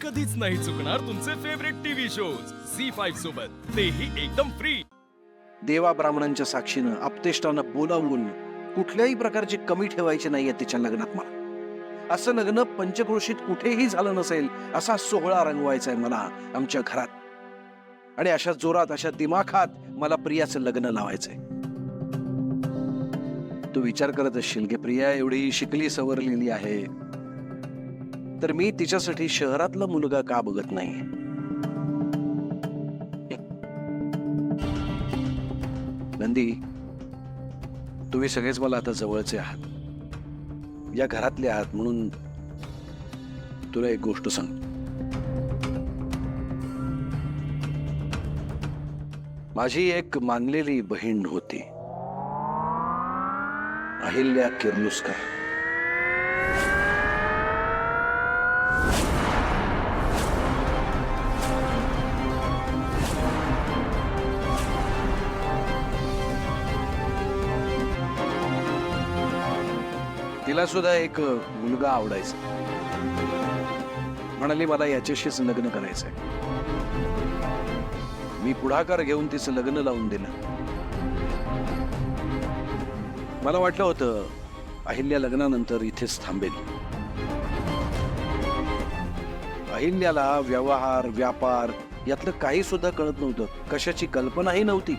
कधीच नाही चुकणार तुमचे फेवरेट टीव्ही शोज झी5 सोबत, तेही एकदम फ्री. देवा ब्राह्मणांच्या साक्षीनं आपतेष्टानं बोलावून कुठल्याही प्रकारची कमी ठेवायची नाहीये तिच्या लग्नात मला. असं लग्न पंचक्रोशीत कुठेही झालं नसेल असा सोहळा रंगवायचा आहे मला आमच्या घरात. आणि अशा जोरात अशा दिमाखात मला प्रियाचं लग्न लावायचंय. तू विचार करत असशील की प्रिया एवढी शिकली सवरलेली आहे, तर मी तिच्यासाठी शहरातला मुलगा का बघत नाही. नंदी, तुम्ही सगळेच मला आता जवळचे आहात, या घरातले आहात, म्हणून तुला एक गोष्ट सांग. माझी एक मानलेली बहीण होती, अहिल्या किर्लोस्कर. तिला सुद्धा एक मुलगा आवडायचा. म्हणाली मला याच्याशीच लग्न करायचंय. मी पुढाकार घेऊन तिचं लग्न लावून दिलं. मला वाटलं होतं अहिल्या लग्नानंतर इथेच थांबेल. अहिल्याला व्यवहार व्यापार यातलं काही सुद्धा कळत नव्हतं, कशाची कल्पनाही नव्हती.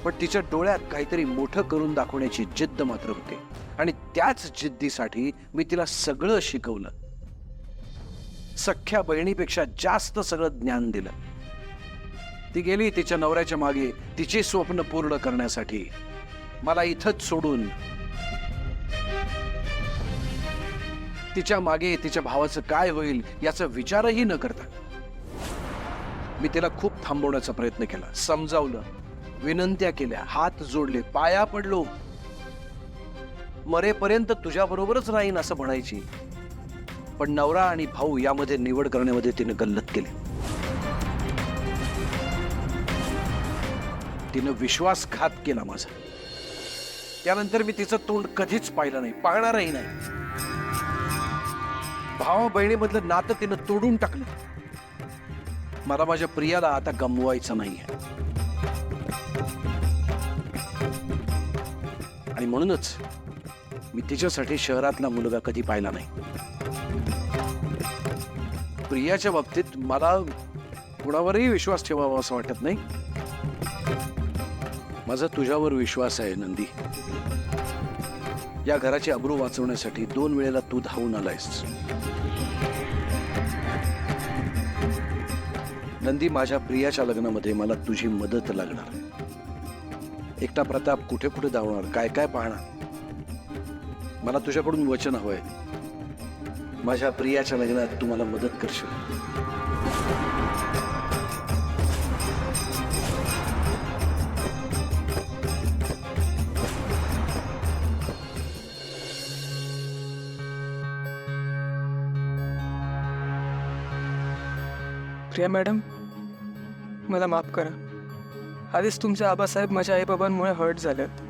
पण तिच्या डोळ्यात काहीतरी मोठं करून दाखवण्याची जिद्द मात्र होती. आणि त्याच जिद्दीसाठी मी तिला सगळं शिकवलं. सख्या बहिणीपेक्षा जास्त सगळं ज्ञान दिलं. ती गेली तिच्या नवऱ्याच्या मागे तिची स्वप्न पूर्ण करण्यासाठी, मला इथंच सोडून. तिच्या मागे तिच्या भावाचं काय होईल याचा विचारही न करता मी तिला खूप थांबवण्याचा प्रयत्न केला. समजावलं, विनंत्या केल्या, हात जोडले, पाया पडलो. मरेपर्यंत तुझ्या बरोबरच राहीन असं म्हणायची, पण नवरा आणि भाऊ यामध्ये निवड करण्यामध्ये तिने गल्लत केली. तिनं विश्वासघात केला माझा. त्यानंतर मी तिचं तोंड कधीच पाहिलं नाही, पाहणारही नाही. भावा बहिणीमधलं नातं तिनं तोडून टाकलं. मला माझ्या प्रियाला आता गमवायचं नाहीये. आणि म्हणूनच मी तिच्यासाठी शहरातला मुलगा कधी पाहिला नाही. प्रियाच्या बाबतीत मला कुणावरही विश्वास ठेवावा असं वाटत नाही. माझा तुझ्यावर विश्वास आहे नंदी. या घराची अब्रू वाचवण्यासाठी 2 वेळेला तू धावून आलायस. नंदी, माझ्या प्रियाच्या लग्नामध्ये मला तुझी मदत लागणार. एकटा प्रताप कुठे कुठे धावणार, काय काय पाहणार. मला तुझ्याकडून वचन हवंय, माझ्या प्रियाच्या लग्नात तू मला मदत करशील. प्रिया मॅडम, मला माफ करा. आधीच तुमचे आबासाहेब माझ्या आईबाबांमुळे हर्ट झालेत.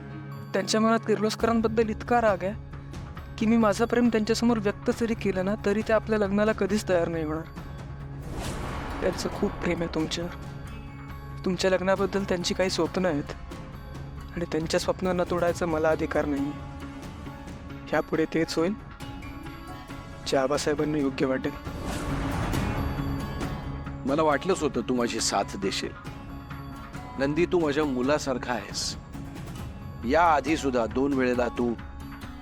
त्यांच्या मनात किर्लोस्करांबद्दल इतका राग आहे की मी माझं प्रेम त्यांच्यासमोर व्यक्त जरी केलं ना, तरी ते आपल्या लग्नाला कधीच तयार नाही होणार. त्यांचं खूप प्रेम आहे तुमच्यावर. तुमच्या लग्नाबद्दल त्यांची काही स्वप्न आहेत आणि त्यांच्या स्वप्नांना तोडायचा मला अधिकार नाही. ह्यापुढे तेच होईल जे आबासाहेबांना योग्य वाटेल. मला वाटलंच होतं तू माझी साथ देशील. नंदी, तू माझ्या मुलासारखा आहेस. या आधी सुद्धा 2 वेळेला तू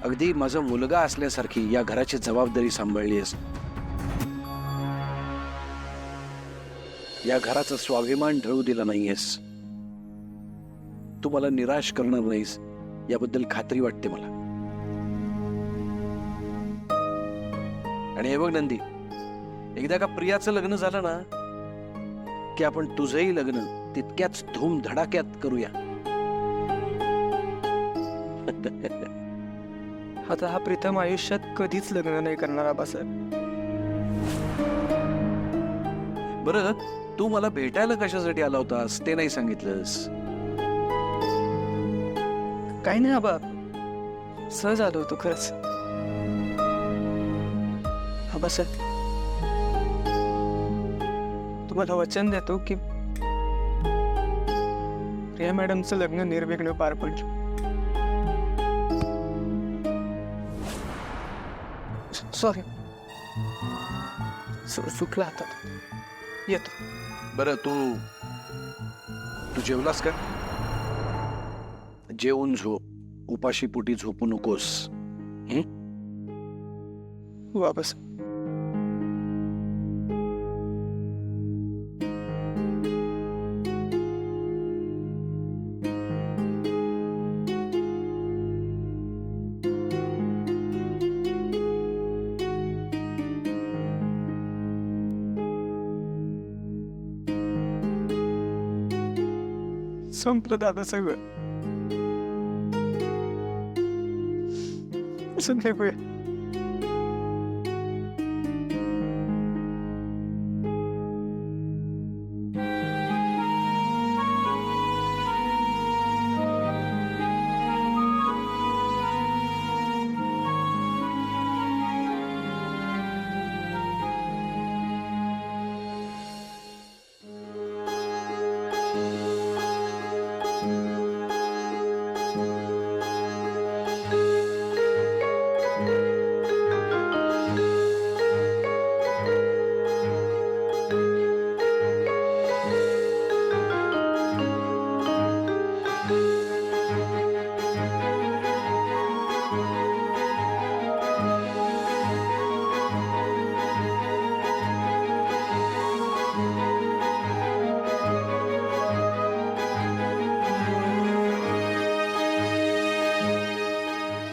अगदी माझा मुलगा असल्यासारखी या घराची जबाबदारी सांभाळली आहेस. या घराचा स्वाभिमान ढळू दिला नाहीयेस. तू मला निराश करणार नाहीस याबद्दल खात्री वाटते मला. आणि हे बघ नंदी, एकदा का प्रियाचं लग्न झालं ना की आपण तुझंही लग्न तितक्याच धूमधडाक्यात करूया. आता हा प्रीतम आयुष्यात कधीच लग्न नाही करणार आबासाहेब. बरं, तू मला भेटायला कशासाठी आला होतास ते नाही सांगितलंस. काही नाही आबा, सहज आलो होतो खरंच. आबासाहेब, तुम्हाला वचन देतो की प्रिया मॅडमचं लग्न निर्विघ्न पार पडलं. सॉरी, चुकला हातात. येतो. बरं, तू जेवलास का? जेवून झोप, उपाशी पोटी झोपू नकोस. वापस. संपलं दादा सगळं. असं नाही होईल.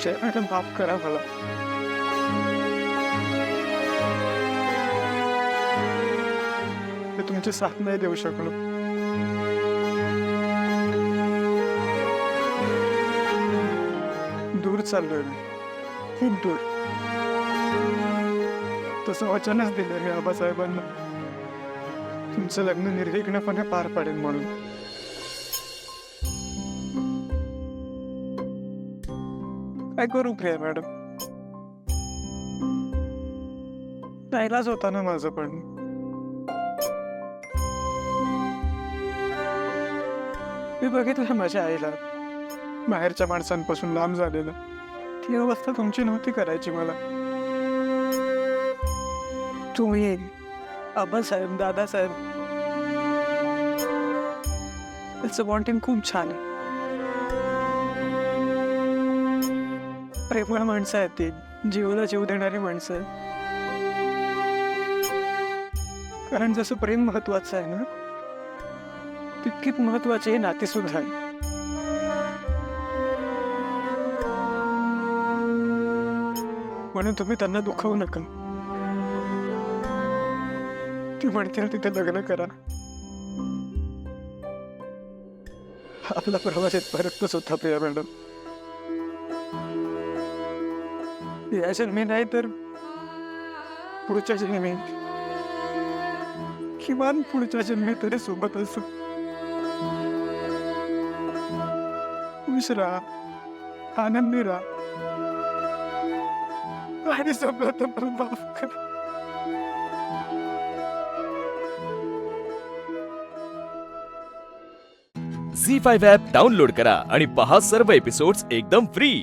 जय मॅडम, माफ करा मला. मी तुमची साथ नाही देऊ शकलो. दूर चाललोय मी, खूप दूर. तसं वचनच दिलं मी आबासाहेबांना, तुमचं लग्न निर्विघ्नपणे पार पाडेल म्हणून. काय करू प्रिया मॅडम? नाईलाज होता ना माझं पण. मी बघितलं माझ्या आईला बाहेरच्या माणसांपासून लांब झालेलं. ती अवस्था तुमची नव्हती करायची मला. तुम्ही आबासाहेब, दादासाहेब, त्याचं बॉन्डिंग खूप छान आहे. प्रेमळ माणसं आहेत ती, जीवाला जीव देणारी माणसं आहेत. कारण जसं प्रेम महत्वाचं आहे ना, तितकीच महत्वाची हे नाती सुद्धा आहे. म्हणून तुम्ही त्यांना दुखवू नका. ती म्हणतील तिथे लग्न करा. आपला प्रवास इथपर्यंतच होता प्रिया मॅडम. या जन्मी नाही तर पुढच्या जन्मी, किमान पुढच्या जन्मी तरी सोबत असू. खुश राहा, आनंदी राहा. आणि सगळं तर मला माफ करा. झी5 ॲप डाउनलोड करा आणि पहा सर्व एपिसोड्स एकदम फ्री.